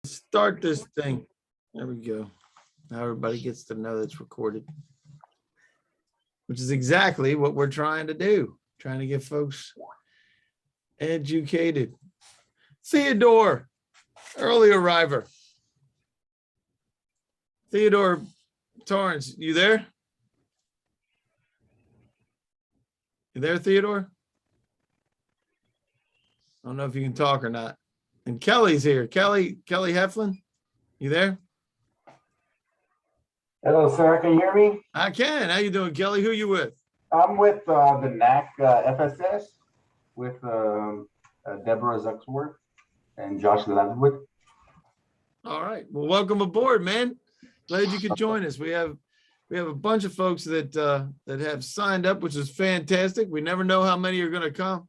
Start this thing. There we go. Now everybody gets to know that's recorded, which is exactly what we're trying to do. Trying to get folks educated. Theodore, early arriver. Theodore Torrance, you there? You there, Theodore? I don't know if you can talk or not. And Kelly's here. Kelly Heflin, you there? Hello, sir. Can you hear me? I can. How you doing, Kelly? Who you with? I'm with the NAC FSS with Deborah Zucksworth and Josh Ledwood. All right. Well, welcome aboard, man. Glad you could join us. We have a bunch of folks that that have signed up, which is fantastic. We never know how many are going to come.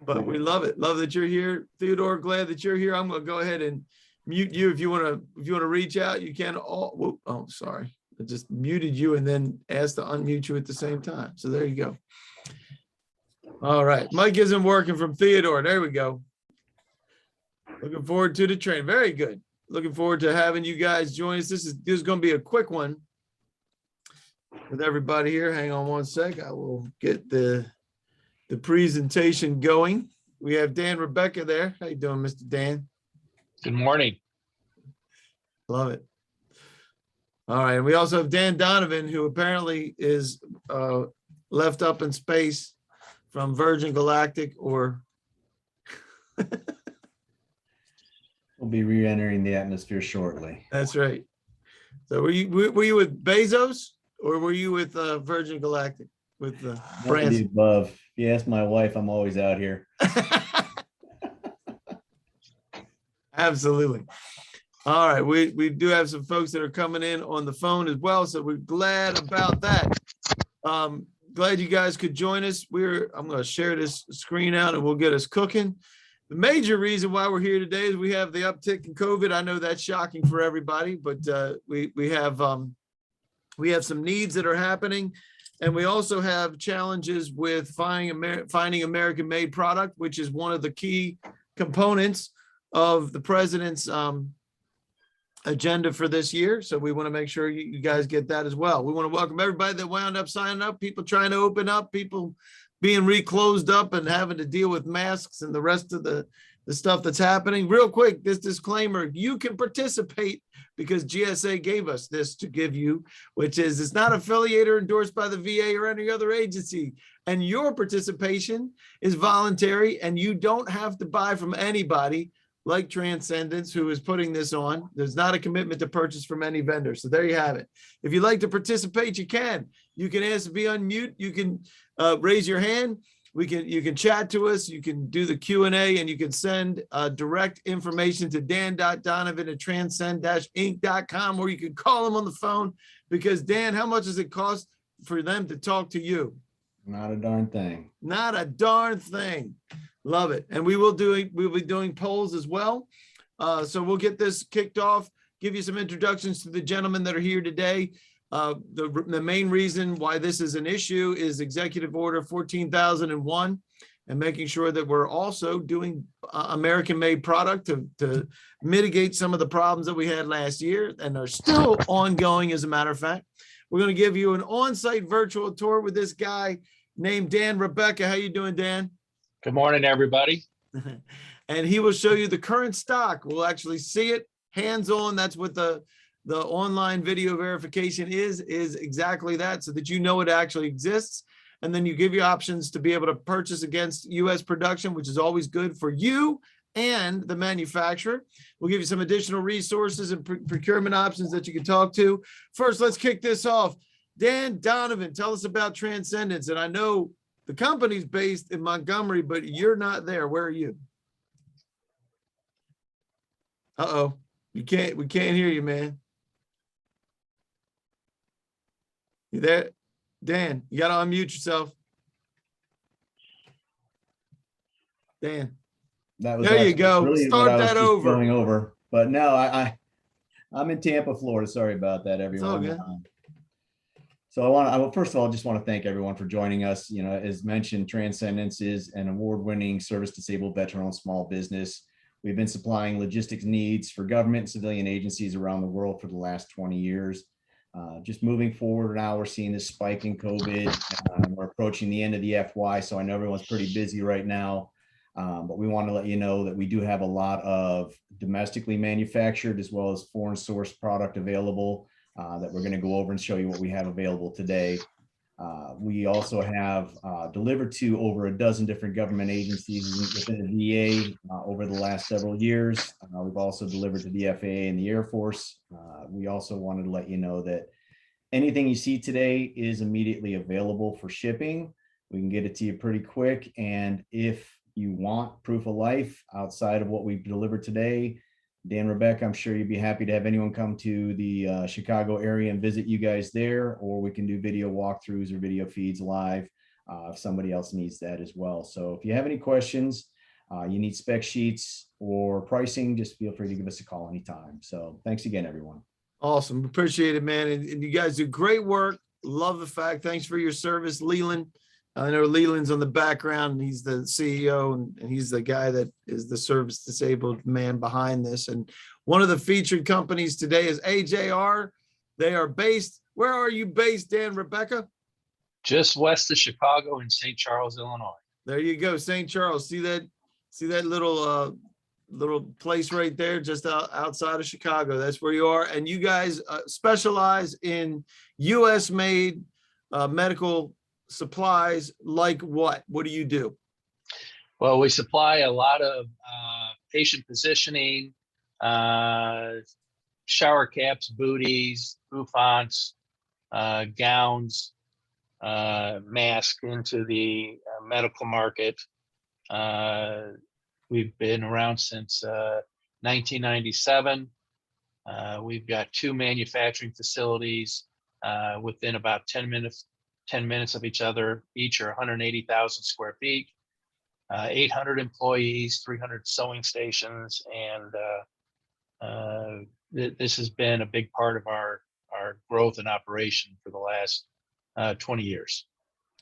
But we love it. Love that you're here. Theodore, glad that you're here. I'm going to go ahead and mute you. If you want to reach out, you can. Oh, sorry. I just muted you and then asked to unmute you at the same time. So there you go. All right. Mike isn't working from Theodore. There we go. Looking forward to the train. Very good. Looking forward to having you guys join us. This is going to be a quick one with everybody here. Hang on one sec. I will get the presentation going. We have Dan Rebecca there. How you doing, Mr. Dan? Good morning. Love it. All right. And we also have Dan Donovan, who apparently is left up in space from Virgin Galactic, or We'll be re-entering the atmosphere shortly. that's right. So were you with Bezos, or were you with Virgin Galactic with the Branson? Above. If you ask my wife, I'm always out here. Absolutely. All right. We do have some folks that are coming in on the phone as well, so we're glad about that. Glad you guys could join us. I'm going to share this screen out and we'll get us cooking. The major reason why we're here today is we have the uptick in COVID. I know that's shocking for everybody, but we have some needs that are happening, and we also have challenges with finding American-made product, which is one of the key components of the president's agenda for this year. So we want to make sure you guys get that as well. We want to welcome everybody that wound up signing up, people trying to open up, people being reclosed up and having to deal with masks and the rest of the stuff that's happening. Real quick, this disclaimer, you can participate because GSA gave us this to give you, which is it's not affiliated or endorsed by the VA or any other agency. And your participation is voluntary, and you don't have to buy from anybody like Transcendence, who is putting this on. There's not a commitment to purchase from any vendor. So there you have it. If you'd like to participate, you can. You can ask to be on mute. You can raise your hand. You can chat to us. You can do the Q&A, and you can send direct information to dan.donovan@transcend-inc.com, or you can call him on the phone, because Dan, how much does it cost for them to talk to you? Not a darn thing. Not a darn thing. Love it. And we'll be doing polls as well. So we'll get this kicked off, give you some introductions to the gentlemen that are here today. The main reason why this is an issue is Executive Order 14,001, and making sure that we're also doing American-made product to mitigate some of the problems that we had last year and are still ongoing, as a matter of fact. We're going to give you an on-site virtual tour with this guy named Dan Rebecca. How you doing, Dan? Good morning, everybody. And he will show you the current stock. We'll actually see it hands-on. That's what the online video verification is exactly that, so that you know it actually exists. And then you give you options to be able to purchase against U.S. production, which is always good for you and the manufacturer. We'll give you some additional resources and procurement options that you can talk to. First, let's kick this off. Dan Donovan, tell us about Transcendence. And I know the company's based in Montgomery, but you're not there. Where are you? Uh-oh. We can't hear you, man. You there? Dan, you got to unmute yourself. Dan. That was there you go. Really Start that over. Going over. But no, I'm in Tampa, Florida. Sorry about that, everyone. It's all good. So I first of all, just want to thank everyone for joining us. You know, as mentioned, Transcendence is an award-winning service-disabled veteran-owned small business. We've been supplying logistics needs for government and civilian agencies around the world for the last 20 years. Just moving forward now, we're seeing this spike in COVID. We're approaching the end of the FY, so I know everyone's pretty busy right now. But we want to let you know that we do have a lot of domestically manufactured as well as foreign source product available that we're going to go over and show you what we have available today. We also have delivered to over a dozen different government agencies within the VA over the last several years. We've also delivered to the FAA and the Air Force. We also wanted to let you know that anything you see today is immediately available for shipping. We can get it to you pretty quick. And if you want proof of life outside of what we've delivered today, Dan, Rebecca, I'm sure you'd be happy to have anyone come to the Chicago area and visit you guys there, or we can do video walkthroughs or video feeds live if somebody else needs that as well. So if you have any questions, you need spec sheets or pricing, just feel free to give us a call anytime. So thanks again, everyone. Awesome. Appreciate it, man. And you guys do great work. Love the fact. Thanks for your service, Leland. I know Leland's on the background. He's the CEO and he's the guy that is the service disabled man behind this. And one of the featured companies today is AJR. They are based. Where are you based, Dan, Rebecca? Just west of Chicago in St. Charles, Illinois. There you go, St. Charles. See that little little place right there, just outside of Chicago. That's where you are. And you guys specialize in U.S. made medical supplies. Like what? What do you do? Well, we supply a lot of patient positioning, shower caps, booties, bouffants, gowns, masks into the medical market. We've been around since 1997. We've got 2 manufacturing facilities within about 10 minutes of each other. Each are 180,000 square feet, 800 employees, 300 sewing stations, and this has been a big part of our growth and operation for the last 20 years.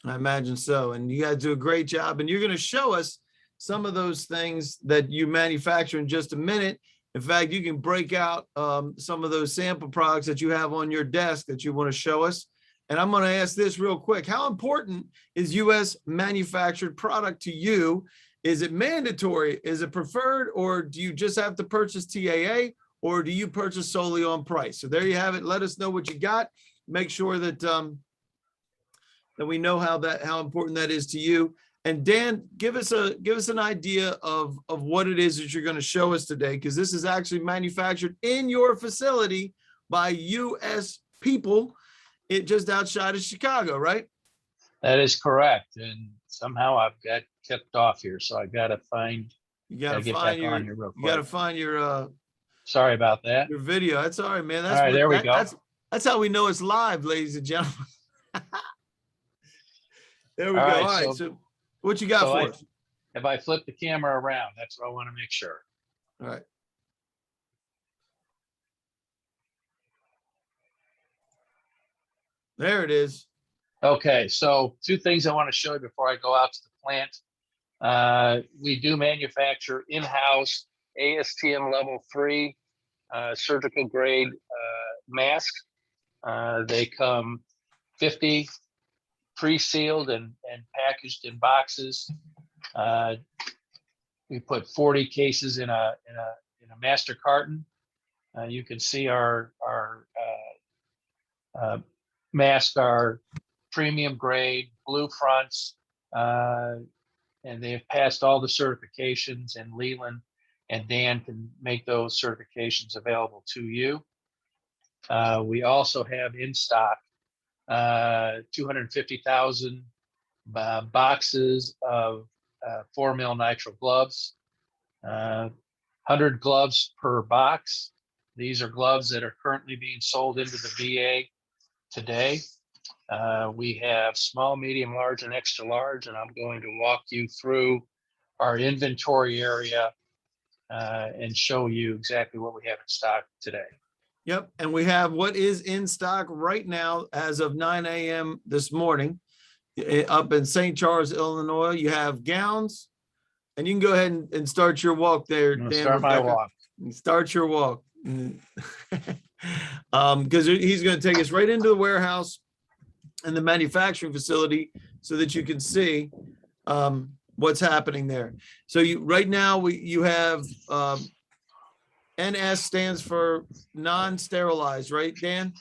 I imagine so. And you guys do a great job. And you're going to show us some of those things that you manufacture in just a minute. In fact, you can break out some of those sample products that you have on your desk that you want to show us. And I'm going to ask this real quick. How important is U.S. manufactured product to you? Is it mandatory? Is it preferred? Or do you just have to purchase TAA? Or do you purchase solely on price? So there you have it. Let us know what you got. Make sure that that we know how important that is to you. And Dan, give us an idea of what it is that you're going to show us today, because this is actually manufactured in your facility by U.S. people, just outside of Chicago, right? That is correct. And somehow I've got kept off here, so I got to find. You got to get find back on here real quick. You got to find your Sorry about that. your video. That's all right, man. That's All right, there we go. That's how we know it's live, ladies and gentlemen. There we All go. right, All right. So what you got so for us? If I flip the camera around, that's what I want to make sure. All right. There it is. Okay, so 2 things I want to show you before I go out to the plant. We do manufacture in-house ASTM level 3 surgical grade masks. They come 50 pre-sealed and packaged in boxes. We put 40 cases in a master carton. You can see our masks are premium grade, blue fronts, and they have passed all the certifications, and Leland and Dan can make those certifications available to you. We also have in stock 250,000 boxes of 4mm nitrile gloves, 100 gloves per box. These are gloves that are currently being sold into the VA today. We have small, medium, large, and extra large, and I'm going to walk you through our inventory area and show you exactly what we have in stock today. Yep. And we have what is in stock right now as of 9 a.m. this morning up in St. Charles, Illinois. You have gowns, And you can go ahead and start your walk there, I'm gonna Dan. start my Rebecca. walk. Start your walk. Because he's going to take us right into the warehouse and the manufacturing facility so that you can see what's happening there. So right now you have NS stands for non-sterilized, right, Dan?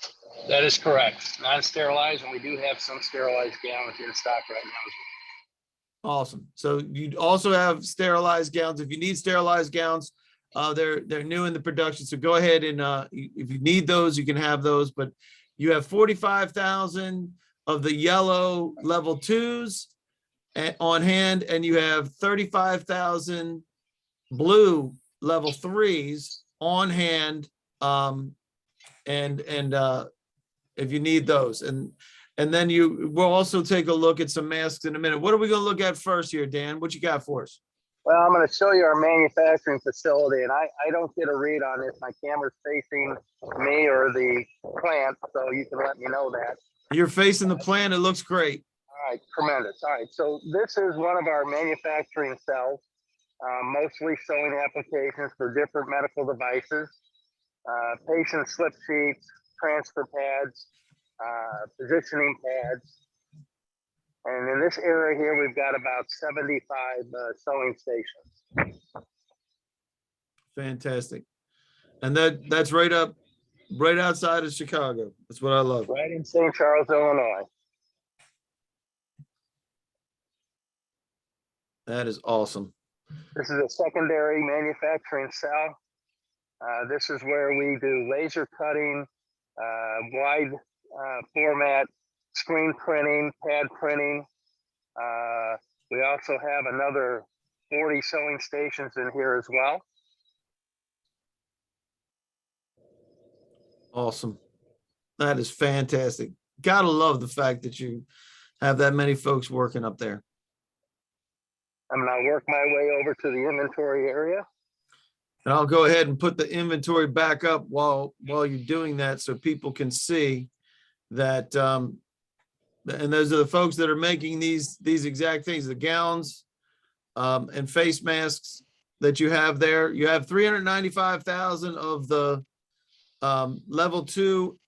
That is correct. Non-sterilized, and we do have some sterilized gowns in stock right now as well. Awesome. So you also have sterilized gowns. If you need sterilized gowns, they're new in the production. So go ahead and if you need those, you can have those. But you have 45,000 of the yellow level 2s on hand, and you have 35,000 blue level 3s on hand. If you need those, and then we'll also take a look at some masks in a minute. What are we going to look at first here, Dan? What you got for us? Well, I'm going to show you our manufacturing facility, and I don't get a read on this. My camera's facing me or the plant, so you can let me know that. You're facing the plant. It looks great. All right, tremendous. All right, so this is one of our manufacturing cells, mostly sewing applications for different medical devices, patient slip sheets, transfer pads, positioning pads. And in this area here, we've got about 75 sewing stations. Fantastic. And that's right outside of Chicago. That's what I love. Right in St. Charles, Illinois. That is awesome. This is a secondary manufacturing cell. This is where we do laser cutting, wide format, screen printing, pad printing. We also have another 40 sewing stations in here as well. Awesome. That is fantastic. Gotta love the fact that you have that many folks working up there. I'm gonna work my way over to the inventory area. And I'll go ahead and put the inventory back up while you're doing that so people can see that. And those are the folks that are making these exact things, the gowns and face masks that you have there. You have 395,000 of the level 2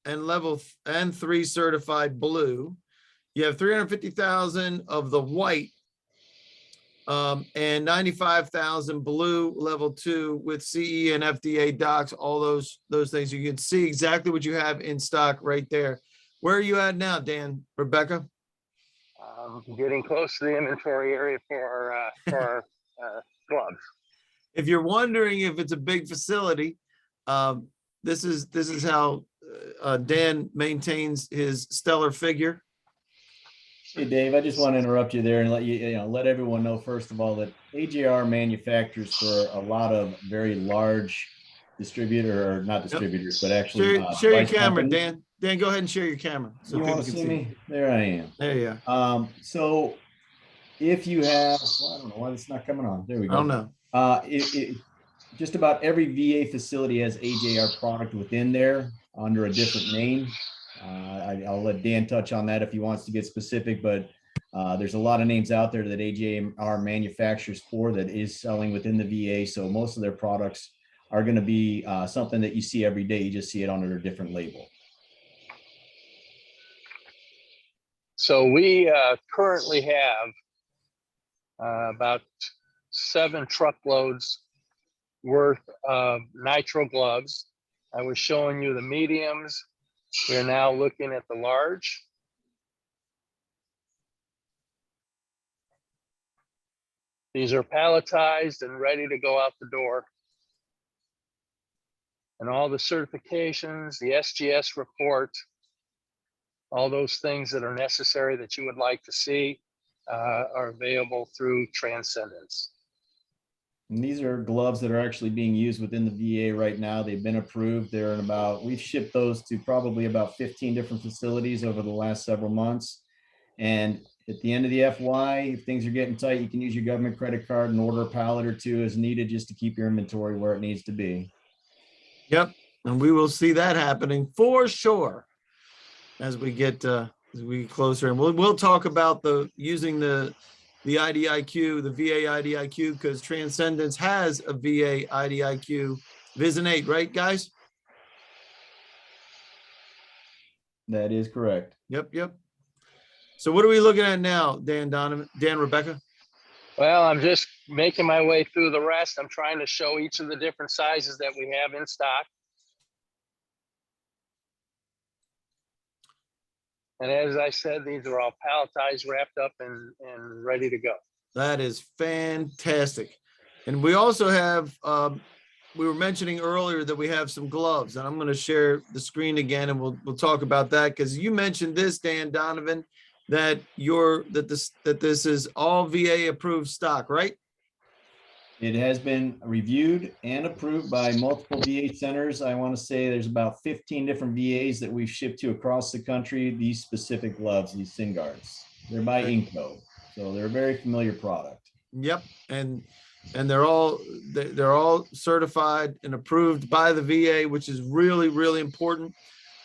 and 3 certified blue. You have 350,000 of the white and 95,000 blue level 2 with CE and FDA docs, all those things. You can see exactly what you have in stock right there. Where are you at now, Dan? Rebecca? Getting close to the inventory area for our gloves. If you're wondering if it's a big facility, this is how Dan maintains his stellar figure. Hey, Dave, I just want to interrupt you there and let everyone know, first of all, that AJR manufactures for a lot of very large not distributors, but actually share your device camera, companies. Dan. Dan, go ahead and share your camera so You people want can to see me? There I am. There you go. So if you have, I don't know why it's not coming on. There we I go. don't know. Just about every VA facility has AJR product within there under a different name. I'll let Dan touch on that if he wants to get specific, but there's a lot of names out there that AJR manufactures for that is selling within the VA. So most of their products are going to be something that you see every day. You just see it under a different label. So we currently have about 7 truckloads worth of nitrile gloves. I was showing you the mediums. We are now looking at the large. These are palletized and ready to go out the door. And all the certifications, the SGS report, all those things that are necessary that you would like to see are available through Transcendence. And these are gloves that are actually being used within the VA right now. They've been approved. We've shipped those to probably about 15 different facilities over the last several months. And at the end of the FY, if things are getting tight, you can use your government credit card and order a pallet or 2 as needed just to keep your inventory where it needs to be. Yep. And we will see that happening for sure as we get closer. And we'll talk about using the the IDIQ, the VA IDIQ, because Transcendence has a VA IDIQ. Vision 8, right, guys? That is correct. Yep. So what are we looking at now, Dan, Rebecca? Well, I'm just making my way through the rest. I'm trying to show each of the different sizes that we have in stock. And as I said, these are all palletized, wrapped up, and ready to go. That is fantastic. And we also have, we were mentioning earlier that we have some gloves, and I'm going to share the screen again, and we'll talk about that, because you mentioned this, Dan Donovan, that this is all VA approved stock, right? It has been reviewed and approved by multiple VA centers. I want to say there's about 15 different VAs that we've shipped to across the country, these specific gloves, these Sin Guards. They're by Inco, so they're a very familiar product. Yep, and they're all certified and approved by the VA, which is really, really important.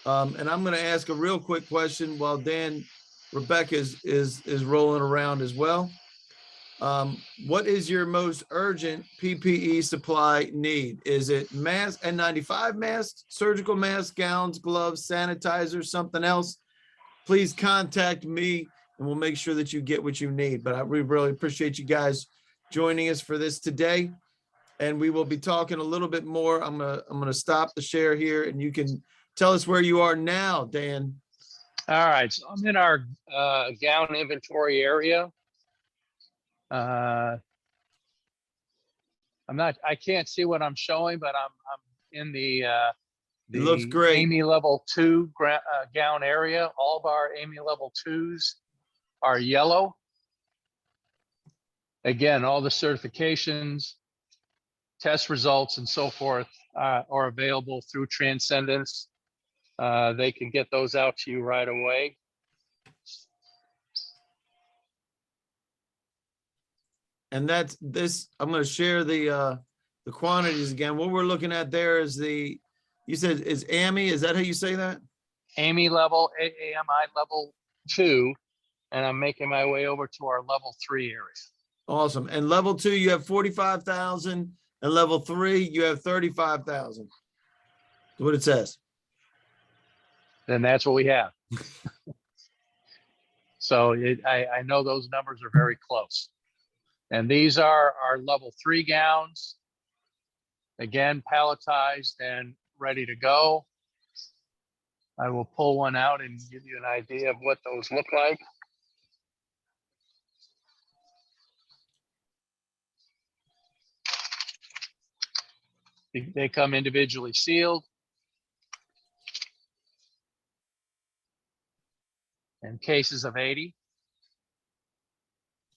And I'm going to ask a real quick question while Rebecca is rolling around as well. What is your most urgent PPE supply need? Is it mask, N95 masks, surgical masks, gowns, gloves, sanitizer, something else? Please contact me and we'll make sure that you get what you need. But we really appreciate you guys joining us for this today. And we will be talking a little bit more. I'm gonna stop the share here and you can tell us where you are now, Dan. All right, so I'm in our gown inventory area. I can't see what I'm showing, but I'm in the It looks great. AMI level 2 gown area. All of our AMI level 2s are yellow. Again, all the certifications, test results, and so forth are available through Transcendence. They can get those out to you right away. And that's this. I'm going to share the quantities again. What we're looking at there is you said is AMI. Is that how you say that? AMI level, AMI level 2, and I'm making my way over to our level 3 area. Awesome. And level 2, you have 45,000, and level 3, you have 35,000. That's what it says. Then that's what we have. So I know those numbers are very close. And these are our level 3 gowns. Again, palletized and ready to go. I will pull one out and give you an idea of what those look like. They come individually sealed. And cases of 80.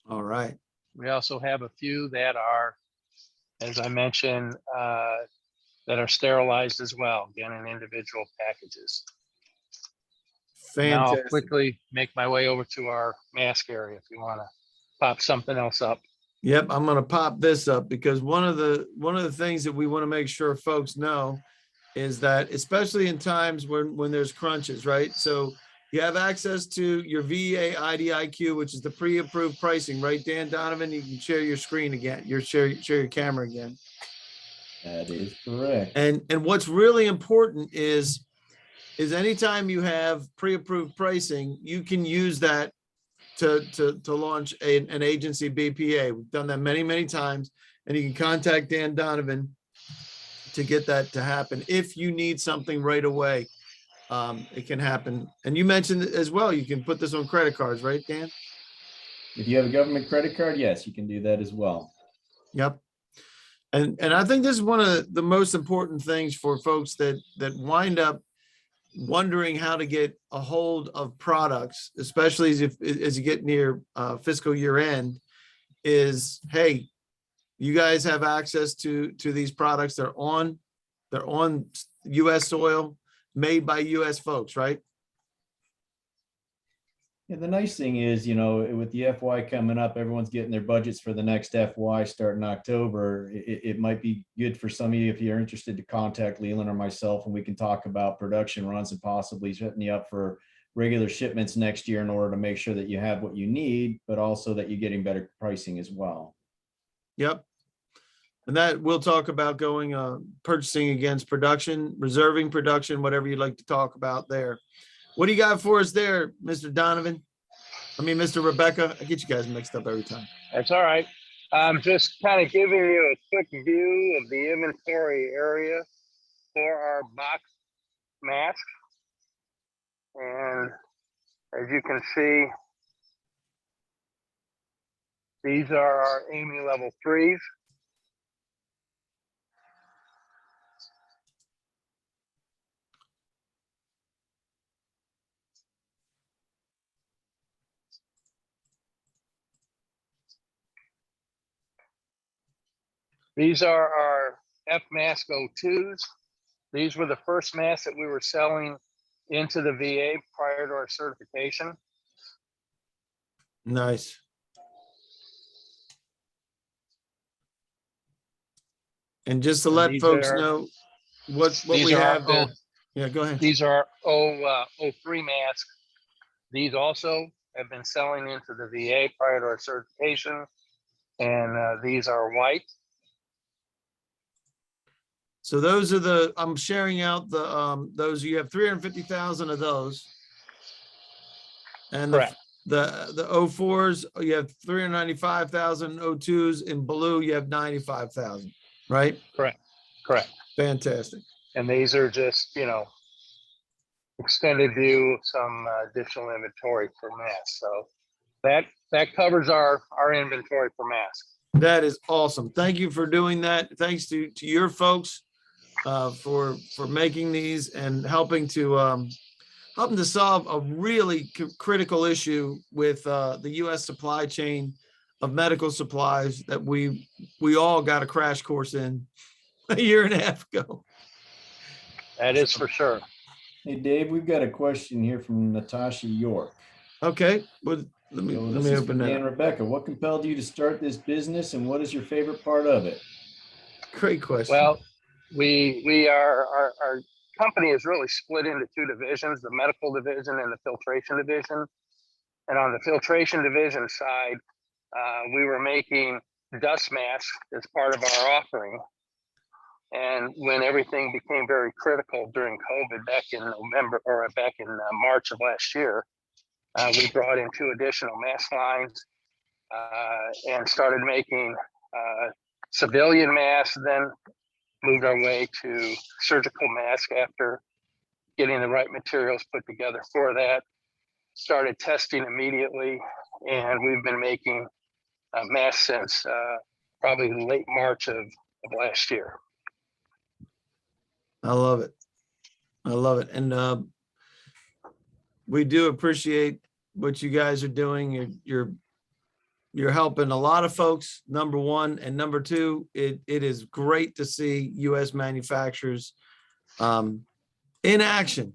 All right. We also have a few that are, as I mentioned, that are sterilized as well, again, in individual packages. Now I'll Fantastic. quickly make my way over to our mask area if you want to pop something else up. Yep, I'm going to pop this up because one of the things that we want to make sure folks know is that, especially in times when there's crunches, right? So you have access to your VA IDIQ, which is the pre-approved pricing, right, Dan Donovan? You can share your screen again. Share your camera again. That is correct. And what's really important is anytime you have pre-approved pricing, you can use that to launch an agency BPA. We've done that many, many times, and you can contact Dan Donovan to get that to happen. If you need something right away, it can happen. And you mentioned as well, you can put this on credit cards, right, Dan? If you have a government credit card, yes, you can do that as well. Yep. And I think this is one of the most important things for folks that wind up wondering how to get a hold of products, especially as you get near fiscal year end, is, hey, you guys have access to these products. They're on U.S. soil, made by U.S. folks, right? Yeah, the nice thing is, with the FY coming up, everyone's getting their budgets for the next FY starting October. It might be good for some of you, if you're interested, to contact Leland or myself, and we can talk about production runs and possibly setting you up for regular shipments next year in order to make sure that you have what you need, but also that you're getting better pricing as well. Yep. And that we'll talk about going, purchasing against production, reserving production, whatever you'd like to talk about there. What do you got for us there, Mr. Donovan? I mean, Mr. Rebecca, I get you guys mixed up every time. That's all right. I'm just kind of giving you a quick view of the inventory area for our box masks. And as you can see, these are our AMI level 3s. These are our F mask 02s. These were the first masks that we were selling into the VA prior to our certification. Nice. And just to And let these folks are- know what These we are have our there. Yeah, go ahead. These are 03 masks. These also have been selling into the VA prior to our certification. And these are white. So those are the, I'm sharing out the, those, you have 350,000 of those. And Correct. the 04s, you have 395,000, 02s in blue, you have 95,000, right? Correct. Fantastic. And these are just, you know, extended view of some additional inventory for masks. So that covers our inventory for masks. That is awesome. Thank you for doing that. Thanks to your folks for making these and helping to solve a really critical issue with the U.S. supply chain of medical supplies that we all got a crash course in a year and a half ago. That is for sure. Hey, Dave, we've got a question here from Natasha York. Okay, well, let me So let this me is for open Dan that. Rebecca. What compelled you to start this business and what is your favorite part of it? Great question. Well, our company is really split into two divisions, the medical division and the filtration division. And on the filtration division side, we were making dust masks as part of our offering. And when everything became very critical during COVID back in March of last year, we brought in 2 additional mask lines and started making civilian masks, then moved our way to surgical masks after getting the right materials put together for that. Started testing immediately, and we've been making masks since probably late March of last year. I love it. I love it. And we do appreciate what you guys are doing. You're helping a lot of folks, number one. And number two, it is great to see U.S. manufacturers in action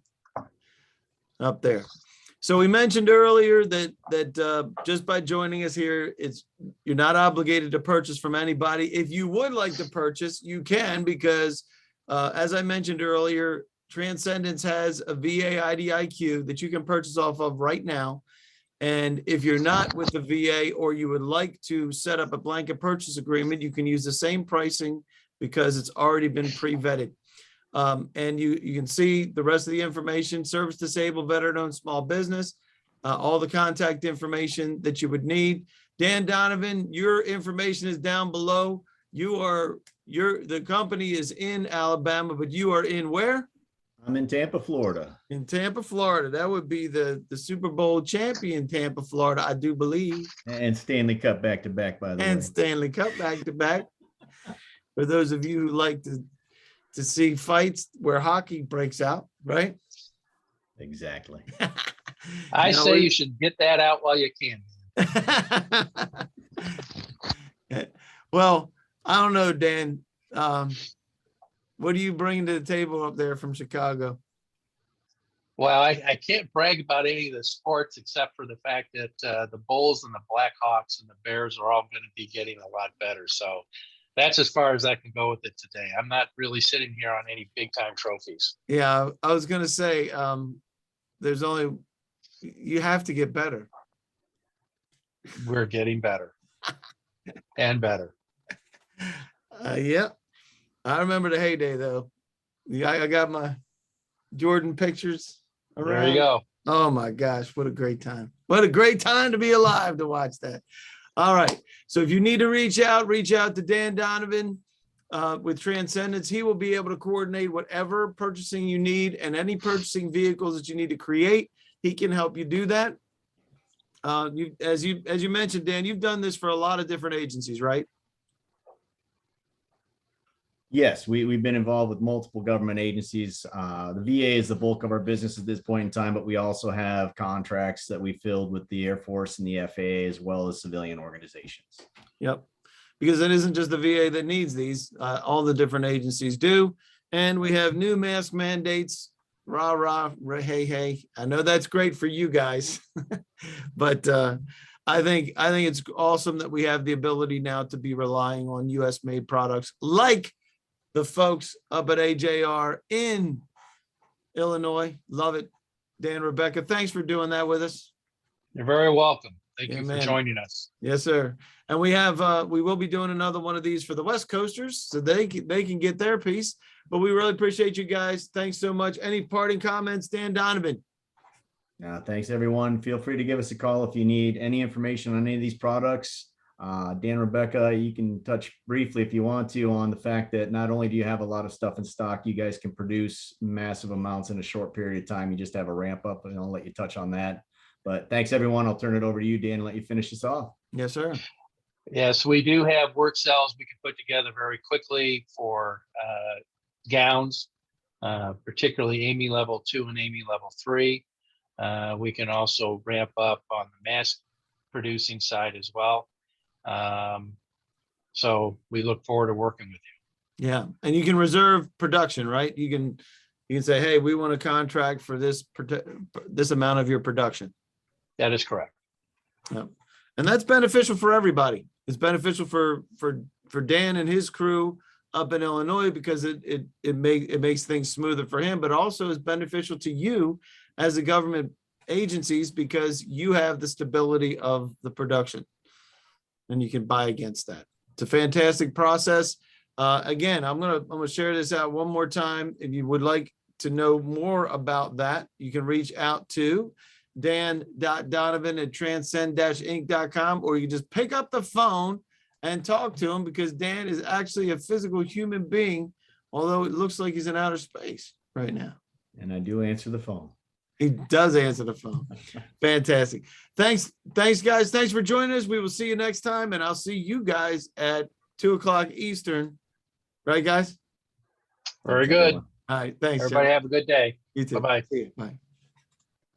up there. So we mentioned earlier that just by joining us here, you're not obligated to purchase from anybody. If you would like to purchase, you can, because as I mentioned earlier, Transcendence has a VA IDIQ that you can purchase off of right now. And if you're not with the VA or you would like to set up a blanket purchase agreement, you can use the same pricing because it's already been pre-vetted. And you can see the rest of the information: service disabled, veteran-owned small business, all the contact information that you would need. Dan Donovan, your information is down below. The company is in Alabama, but you are in where? I'm in Tampa, Florida. In Tampa, Florida. That would be the Super Bowl champion Tampa, Florida, I do believe. And Stanley Cup back-to-back, by the way. And Stanley Cup back-to-back. For those of you who like to see fights where hockey breaks out, right? Exactly. I say you should get that out while you can. Well, I don't know, Dan. What do you bring to the table up there from Chicago? Well, I can't brag about any of the sports except for the fact that the Bulls and the Blackhawks and the Bears are all going to be getting a lot better. So that's as far as I can go with it today. I'm not really sitting here on any big time trophies. Yeah, I was going to say there's only you have to get better. We're getting better and better. Yeah, I remember the heyday though. Yeah, I got my Jordan pictures around. There you go. Oh my gosh, what a great time. What a great time to be alive to watch that. All right. So if you need to reach out to Dan Donovan with Transcendence. He will be able to coordinate whatever purchasing you need and any purchasing vehicles that you need to create. He can help you do that. As you mentioned, Dan, you've done this for a lot of different agencies, right? Yes, we've been involved with multiple government agencies. The VA is the bulk of our business at this point in time, but we also have contracts that we filled with the Air Force and the FAA, as well as civilian organizations. Yep. Because it isn't just the VA that needs these, all the different agencies do. And we have new mask mandates, rah, rah, hey, hey. I know that's great for you guys, but I think it's awesome that we have the ability now to be relying on US made products like the folks up at AJR in Illinois. Love it. Dan, Rebecca, thanks for doing that with us. You're very welcome. Thank Yeah, you man. for joining us. Yes, sir. And we have we will be doing another one of these for the West Coasters, so they can get their piece. But we really appreciate you guys. Thanks so much. Any parting comments, Dan Donovan? Thanks, everyone. Feel free to give us a call if you need any information on any of these products. Dan, Rebecca, you can touch briefly if you want to on the fact that not only do you have a lot of stuff in stock, you guys can produce massive amounts in a short period of time. You just have a ramp up, and I'll let you touch on that. But thanks, everyone. I'll turn it over to you, Dan, and let you finish this off. Yes, sir. Yes, we do have work cells we can put together very quickly for gowns, particularly AAMI level 2 and AAMI level 3. We can also ramp up on the mask producing side as well. So we look forward to working with you. Yeah, and you can reserve production, right? You can say, hey, we want a contract for this amount of your production. That is correct. Yeah. And that's beneficial for everybody. It's beneficial for Dan and his crew up in Illinois because it makes things smoother for him, but also is beneficial to you as a government agencies because you have the stability of the production and you can buy against that. It's a fantastic process. Again, I'm gonna share this out one more time. If you would like to know more about that, you can reach out to dan.donovan@transcend-inc.com, or you can just pick up the phone and talk to him because Dan is actually a physical human being, although it looks like he's in outer space right now. And I do answer the phone. He does answer the phone. Fantastic. Thanks, guys. Thanks for joining us. We will see you next time, and I'll see you guys at 2:00 Eastern. Right, guys? Very Thanks, good. everyone. All right. Thanks, Everybody John. have a good day. You too. Bye-bye. See you. Bye.